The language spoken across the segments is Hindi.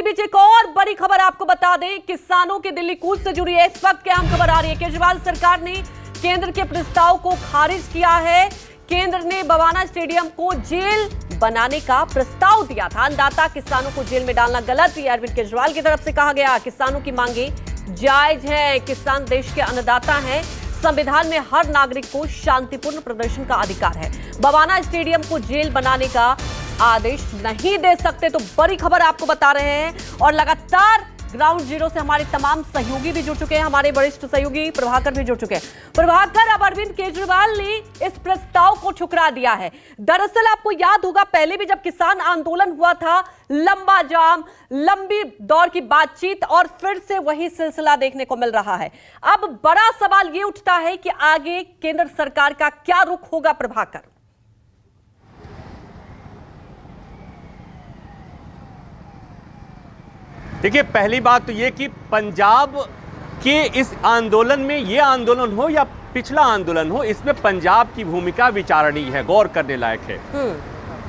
इसी बीच एक और बड़ी खबर आपको बता दें, किसानों के दिल्ली कूच से जुड़ी है इस वक्त क्या अहम खबर आ रही है। केजरीवाल सरकार ने केंद्र के प्रस्ताव को खारिज किया है। केंद्र ने बवाना स्टेडियम को जेल बनाने का प्रस्ताव दिया था। अन्नदाता किसानों को जेल में डालना गलत, ये अरविंद केजरीवाल की तरफ से कहा गया। किसानों की मांगे जायज है, किसान देश के अन्नदाता हैं, संविधान में हर नागरिक को शांतिपूर्ण प्रदर्शन का अधिकार है। बवाना स्टेडियम को जेल बनाने का आदेश नहीं दे सकते, तो बड़ी खबर आपको बता रहे हैं। और लगातार ग्राउंड जीरो से हमारे तमाम सहयोगी भी जुड़ चुके हैं, हमारे वरिष्ठ सहयोगी प्रभाकर भी जुड़ चुके हैं। प्रभाकर, अब अरविंद केजरीवाल ने इस प्रस्ताव को ठुकरा दिया है। दरअसल आपको याद होगा, पहले भी जब किसान आंदोलन हुआ था, लंबा जाम, लंबी दौर की बातचीत और फिर से वही सिलसिला देखने को मिल रहा है। अब बड़ा सवाल ये उठता है कि आगे केंद्र सरकार का क्या रुख होगा। प्रभाकर, देखिए, पहली बात तो ये कि पंजाब के इस आंदोलन में, ये आंदोलन हो या पिछला आंदोलन हो, इसमें पंजाब की भूमिका विचारणीय है, गौर करने लायक है।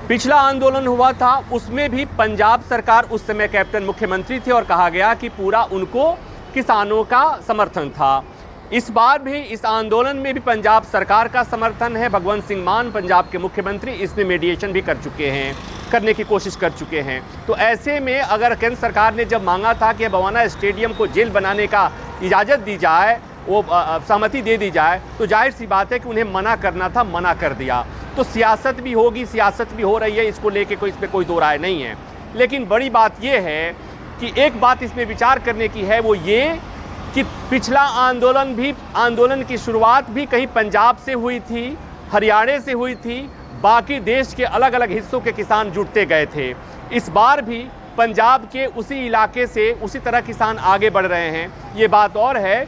पिछला आंदोलन हुआ था, उसमें भी पंजाब सरकार, उस समय कैप्टन मुख्यमंत्री थे और कहा गया कि पूरा उनको किसानों का समर्थन था। इस बार भी इस आंदोलन में भी पंजाब सरकार का समर्थन है। भगवंत सिंह मान पंजाब के मुख्यमंत्री इसमें मीडिएशन भी कर चुके हैं, करने की कोशिश कर चुके हैं। तो ऐसे में अगर केंद्र सरकार ने जब मांगा था कि बवाना स्टेडियम को जेल बनाने का इजाज़त दी जाए, वो सहमति दे दी जाए, तो जाहिर सी बात है कि उन्हें मना करना था, मना कर दिया। तो सियासत भी होगी, सियासत भी हो रही है, इसको लेके इसमें कोई दो राय नहीं है। लेकिन बड़ी बात यह है कि एक बात इसमें विचार करने की है, वो ये कि पिछला आंदोलन भी, आंदोलन की शुरुआत भी कहीं पंजाब से हुई थी, हरियाणा से हुई थी, बाकी देश के अलग अलग हिस्सों के किसान जुटते गए थे। इस बार भी पंजाब के उसी इलाके से उसी तरह किसान आगे बढ़ रहे हैं। ये बात और है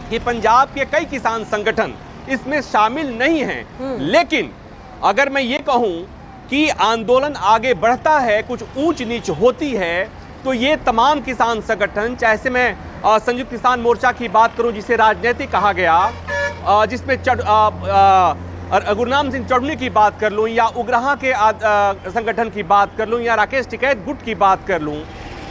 कि पंजाब के कई किसान संगठन इसमें शामिल नहीं हैं। लेकिन अगर मैं ये कहूँ कि आंदोलन आगे बढ़ता है, कुछ ऊंच नीच होती है, तो ये तमाम किसान संगठन, चाहे से मैं संयुक्त किसान मोर्चा की बात करूं जिसे राजनीतिक कहा गया, जिसमें गुरनाम सिंह चौधरी की बात कर लूं, या उग्रहा के संगठन की बात कर लूं, या राकेश टिकैत गुट की बात कर लूं,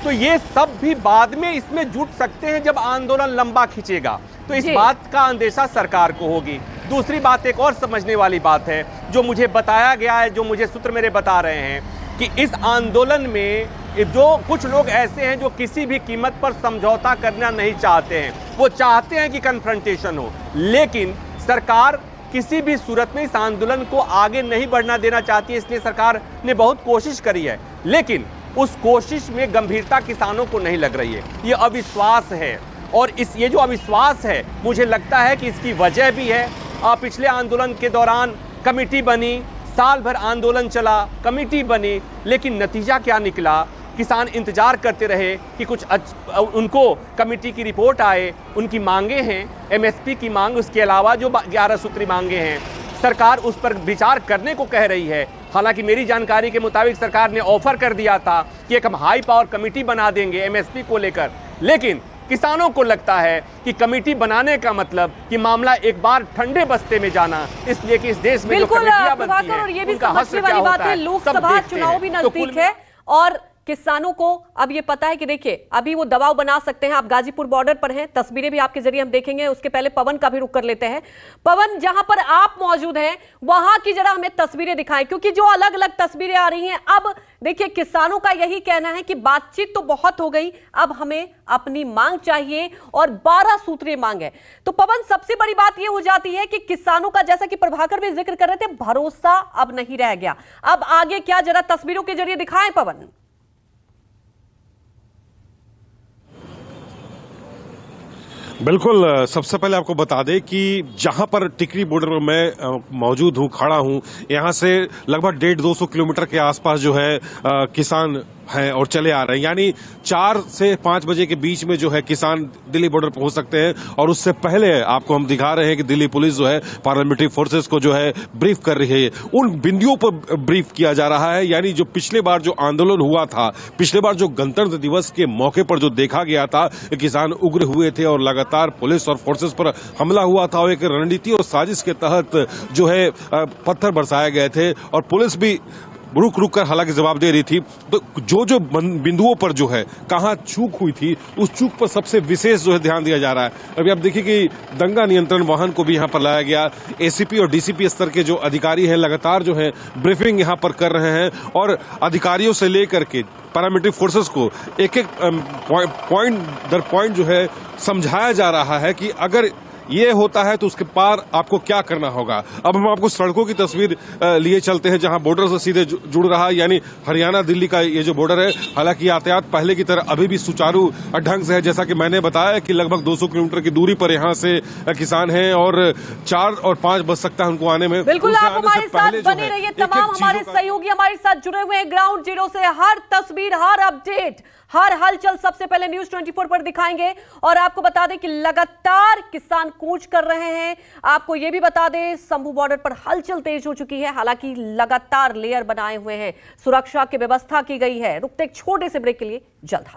तो ये सब भी बाद में इसमें जुट सकते हैं जब आंदोलन लंबा खिंचेगा। तो इस बात का अंदेशा सरकार को होगी। दूसरी बात, एक और समझने वाली बात है जो मुझे बताया गया है, जो मुझे सूत्र मेरे बता रहे हैं कि इस आंदोलन में जो कुछ लोग ऐसे हैं जो किसी भी कीमत पर समझौता करना नहीं चाहते हैं, वो चाहते हैं कि कन्फ्रंटेशन हो, लेकिन सरकार किसी भी सूरत में इस आंदोलन को आगे नहीं बढ़ना देना चाहती है। इसलिए सरकार ने बहुत कोशिश करी है, लेकिन उस कोशिश में गंभीरता किसानों को नहीं लग रही है। ये अविश्वास है, और ये जो अविश्वास है, मुझे लगता है कि इसकी वजह भी है। पिछले आंदोलन के दौरान कमेटी बनी, साल भर आंदोलन चला, कमेटी बनी, लेकिन नतीजा क्या निकला? किसान इंतजार करते रहे कि कुछ उनको कमेटी की रिपोर्ट आए। उनकी मांगे हैं, एमएसपी की मांग, उसके अलावा जो 11 सूत्री मांगे हैं, सरकार उस पर विचार करने को कह रही है। हालांकि मेरी जानकारी के मुताबिक सरकार ने ऑफर कर दिया था कि एक हम हाई पावर कमेटी बना देंगे एमएसपी को लेकर, लेकिन किसानों को लगता है कि कमेटी बनाने का मतलब कि मामला एक बार ठंडे बस्ते में जाना, इसलिए कि इस देश में जो कमेटियां बनती हैं, और ये भी समझने वाली बात है, लोकसभा चुनाव भी नजदीक है और किसानों को अब ये पता है कि देखिए अभी वो दबाव बना सकते हैं। आप गाजीपुर बॉर्डर पर हैं, तस्वीरें भी आपके जरिए हम देखेंगे। उसके पहले पवन का भी रुख कर लेते हैं। पवन, जहां पर आप मौजूद हैं वहां की जरा हमें तस्वीरें दिखाएं, क्योंकि जो अलग अलग तस्वीरें आ रही हैं, अब देखिए किसानों का यही कहना है कि बातचीत तो बहुत हो गई, अब हमें अपनी मांग चाहिए, और 12 सूत्रीय मांग है। तो पवन, सबसे बड़ी बात यह हो जाती है कि किसानों का, जैसा कि प्रभाकर भी जिक्र कर रहे थे, भरोसा अब नहीं रह गया। अब आगे क्या, जरा तस्वीरों के जरिए दिखाएं पवन। बिल्कुल, सबसे पहले आपको बता दें कि जहां पर टिकरी बॉर्डर पर मैं मौजूद हूं, खड़ा हूं, यहां से लगभग 150-200 किलोमीटर के आसपास जो है किसान हैं और चले आ रहे हैं। यानी 4 से 5 बजे के बीच में जो है किसान दिल्ली बॉर्डर पहुंच सकते हैं। और उससे पहले आपको हम दिखा रहे हैं कि दिल्ली पुलिस जो है पार्लियामेंट्री फोर्सेस को जो है ब्रीफ कर रही है, उन बिंदुओं पर ब्रीफ किया जा रहा है। यानी जो पिछले बार जो आंदोलन हुआ था, पिछले बार जो गणतंत्र दिवस के मौके पर जो देखा गया था, किसान उग्र हुए थे और लगातार पुलिस और फोर्सेस पर हमला हुआ था, और एक रणनीति और साजिश के तहत जो है पत्थर बरसाए गए थे, और पुलिस भी रुक रुक कर हालांकि जवाब दे रही थी। तो जो बिंदुओं पर जो है कहाँ चूक हुई थी, उस चूक पर सबसे विशेष जो है ध्यान दिया जा रहा है। अभी आप देखिए कि दंगा नियंत्रण वाहन को भी यहाँ पर लाया गया। एसीपी और डीसीपी स्तर के जो अधिकारी हैं लगातार जो है ब्रीफिंग यहाँ पर कर रहे हैं और अधिकारियों से लेकर के पैरामिलिट्री फोर्सेस को एक एक पॉइंट दर पॉइंट जो है समझाया जा रहा है कि अगर ये होता है तो उसके पार आपको क्या करना होगा। अब हम आपको सड़कों की तस्वीर लिए चलते हैं जहां बॉर्डर से सीधे जुड़ रहा है, यानी हरियाणा दिल्ली का ये जो बॉर्डर है। हालांकि यातायात पहले की तरह अभी भी सुचारू ढंग से है। जैसा कि मैंने बताया कि लगभग 200 किलोमीटर की दूरी पर यहाँ से किसान हैं और 4 और 5 बज सकता है उनको आने में। बिल्कुल, आप हमारे साथ बने रहिए। तमाम हमारे सहयोगी हमारे साथ जुड़े हुए हैं ग्राउंड जीरो से। हर तस्वीर, हर अपडेट, हर हलचल सबसे पहले न्यूज 24 पर दिखाएंगे। और आपको बता दें कि लगातार किसान कूच कर रहे हैं। आपको यह भी बता दें शंभू बॉर्डर पर हलचल तेज हो चुकी है। हालांकि लगातार लेयर बनाए हुए हैं, सुरक्षा की व्यवस्था की गई है। रुकते एक छोटे से ब्रेक के लिए जल्द